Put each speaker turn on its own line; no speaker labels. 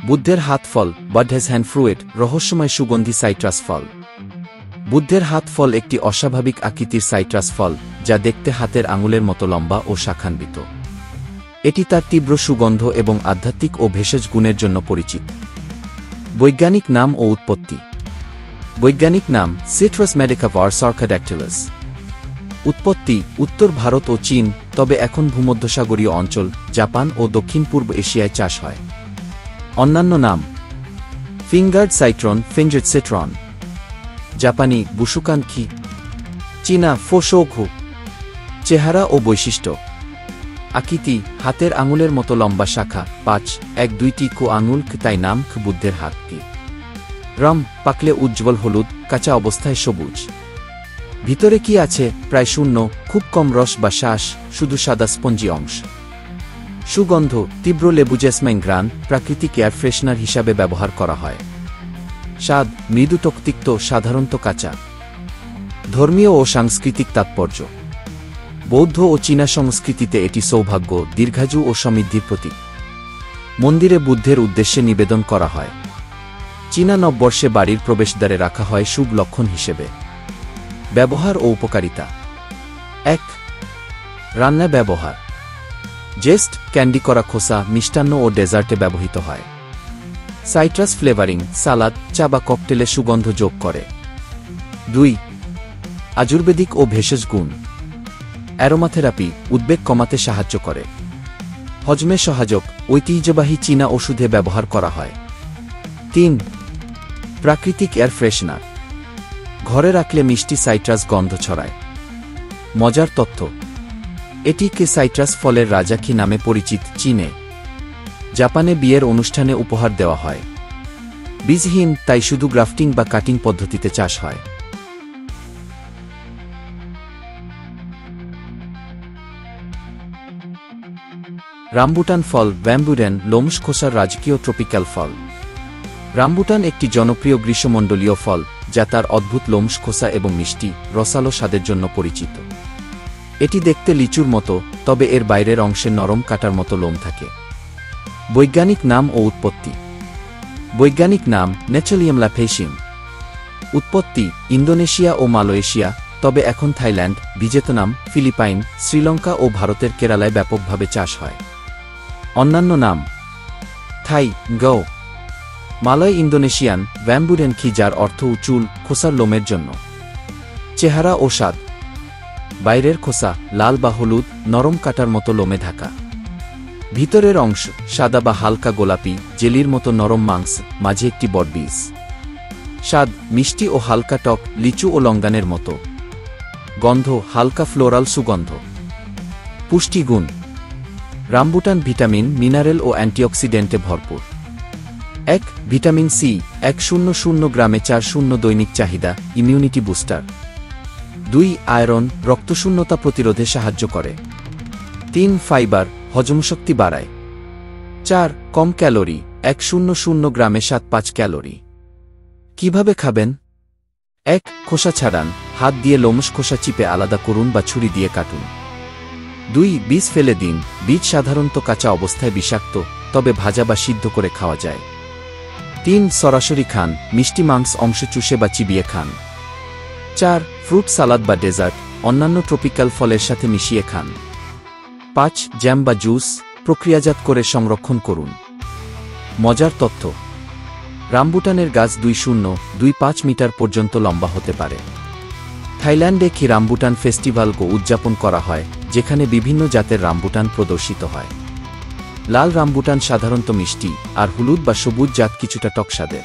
বুদ্ধের হাত ফল, বাডহেজ hand fruit, রহস্যময় সুগন্ধি সাইট্রাস ফল। বুদ্ধের হাত ফল একটি অস্বাভাবিক আকৃতির সাইট্রাস ফল, যা দেখতে হাতের আঙুলের মতো লম্বা ও শাখান্বিত। এটি তার তীব্র সুগন্ধ এবং আধ্যাত্মিক ও ভেষজ গুণের জন্য পরিচিত। বৈজ্ঞানিক নাম ও উৎপত্তি। বৈজ্ঞানিক নাম সিট্রাস মেডিকাভার সার্কাডাক্টিলাস। উৎপত্তি উত্তর ভারত ও চীন, তবে এখন ভূমধ্যসাগরীয় অঞ্চল, জাপান ও দক্ষিণ পূর্ব এশিয়ায় চাষ হয়। অন্যান্য নাম ফিঙ্গার্ড সাইট্রন, ফিঞ্জার্ড সিট্রন। জাপানি বুশুকান কি। চীনা ফোশোঘু। চেহারা ও বৈশিষ্ট্য। আকৃতি হাতের আঙুলের মতো লম্বা শাখা, 5-1-2টি কো আঙুল, তাই নাম বুদ্ধের হাত কি। রং পাকলে উজ্জ্বল হলুদ, কাঁচা অবস্থায় সবুজ। ভিতরে কি আছে? প্রায় শূন্য, খুব কম রস বা শ্বাস, শুধু সাদা স্পঞ্জি অংশ। সুগন্ধ তীব্র লেবু, জেসমাইন ঘ্রাণ, প্রাকৃতিক এয়ার ফ্রেশনার হিসাবে ব্যবহার করা হয়। স্বাদ মৃদু টকতিক্ত, সাধারণত কাঁচা। ধর্মীয় ও সাংস্কৃতিক তাৎপর্য। বৌদ্ধ ও চীনা সংস্কৃতিতে এটি সৌভাগ্য, দীর্ঘায়ু ও সমৃদ্ধির প্রতীক। মন্দিরে বুদ্ধের উদ্দেশ্যে নিবেদন করা হয়। চীনা নববর্ষে বাড়ির প্রবেশদ্বারে রাখা হয় শুভ লক্ষণ হিসেবে। ব্যবহার ও উপকারিতা। 1. রান্নায় ব্যবহার। জেস্ট ক্যান্ডি করা খোসা, মিষ্টান্ন ও ডেজার্টে ব্যবহৃত হয়। সাইট্রাস ফ্লেভারিং সালাদ, চা বা ককটেলে সুগন্ধ যোগ করে। 2. আয়ুর্বেদিক ও ভেষজ গুণ। অ্যারোমাথেরাপি উদ্বেগ কমাতে সাহায্য করে। হজমে সহায়ক, ঐতিহ্যবাহী চীনা ওষুধে ব্যবহার করা হয়। 3. প্রাকৃতিক এয়ার ফ্রেশনার। ঘরে রাখলে মিষ্টি সাইট্রাস গন্ধ ছড়ায়। মজার তথ্য, এটিকে সাইট্রাস ফলের রাজা কি নামে পরিচিত চীনে। জাপানে বিয়ের অনুষ্ঠানে উপহার দেওয়া হয়। বীজহীন, তাই শুধু গ্রাফটিং বা কাটিং পদ্ধতিতে চাষ হয়। রামবুটান ফল, ব্যাম্বুরেন, লোমশ খোসার রাজকীয় ট্রপিক্যাল ফল। রামবুটান একটি জনপ্রিয় গ্রীষ্মমণ্ডলীয় ফল, যা তার অদ্ভুত লোমশ খোসা এবং মিষ্টি, রসালো স্বাদের জন্য পরিচিত। এটি দেখতে লিচুর মতো, তবে এর বাইরের অংশে নরম কাটার মতো লোম থাকে। বৈজ্ঞানিক নাম ও উৎপত্তি। বৈজ্ঞানিক নাম নেচেলিয়াম ল্যাফেসিয়াম। উৎপত্তি ইন্দোনেশিয়া ও মালয়েশিয়া, তবে এখন থাইল্যান্ড, ভিয়েতনাম, ফিলিপাইন, শ্রীলঙ্কা ও ভারতের কেরালায় ব্যাপকভাবে চাষ হয়। অন্যান্য নাম থাই গও, মালয় ইন্দোনেশিয়ান ব্যাম্বুরেন খি, যার অর্থ চুল, খোসার লোমের জন্য। চেহারা ও স্বাদ। বাইরের খোসা লাল বা হলুদ, নরম কাটার মতো লোমে ঢাকা। ভিতরের অংশ সাদা বা হালকা গোলাপি, জেলির মতো নরম মাংস, মাঝে একটি বড় বীজ। স্বাদ মিষ্টি ও হালকা টক, লিচু ও লঙ্গানের মতো। গন্ধ হালকা ফ্লোরাল সুগন্ধ। পুষ্টিগুণ। রামবুটান ভিটামিন, মিনারেল ও অ্যান্টিঅক্সিডেন্টে ভরপুর। 1. ভিটামিন সি 100 গ্রামে 400 দৈনিক চাহিদা, ইমিউনিটি বুস্টার। 2. আয়রন রক্তশূন্যতা প্রতিরোধে সাহায্য করে। 3. ফাইবার হজমশক্তি বাড়ায়। 4. কম ক্যালোরি 100 গ্রামে 7-5 ক্যালোরি। কিভাবে খাবেন? 1. খোসা ছাড়ান, হাত দিয়ে লোমশ খোসা চিপে আলাদা করুন বা ছুরি দিয়ে কাটুন। 2. বীজ ফেলে দিন, বীজ সাধারণত কাঁচা অবস্থায় বিষাক্ত, তবে ভাজা বা সিদ্ধ করে খাওয়া যায়। 3. সরাসরি খান, মিষ্টি মাংস অংশ চুষে বা চিবিয়ে খান। 4. ফ্রুট সালাদ বা ডেজার্ট, অন্যান্য ট্রপিক্যাল ফলের সাথে মিশিয়ে খান। 5. জ্যাম বা জুস, প্রক্রিয়াজাত করে সংরক্ষণ করুন। মজার তথ্য, রামবুটানের গাছ 20-25 মিটার পর্যন্ত লম্বা হতে পারে। থাইল্যান্ডে কি রামবুটান ফেস্টিভ্যাল উদযাপন করা হয়, যেখানে বিভিন্ন জাতের রামবুটান প্রদর্শিত হয়। লাল রামবুটান সাধারণত মিষ্টি, আর হলুদ বা সবুজ জাত কিছুটা টক স্বাদের।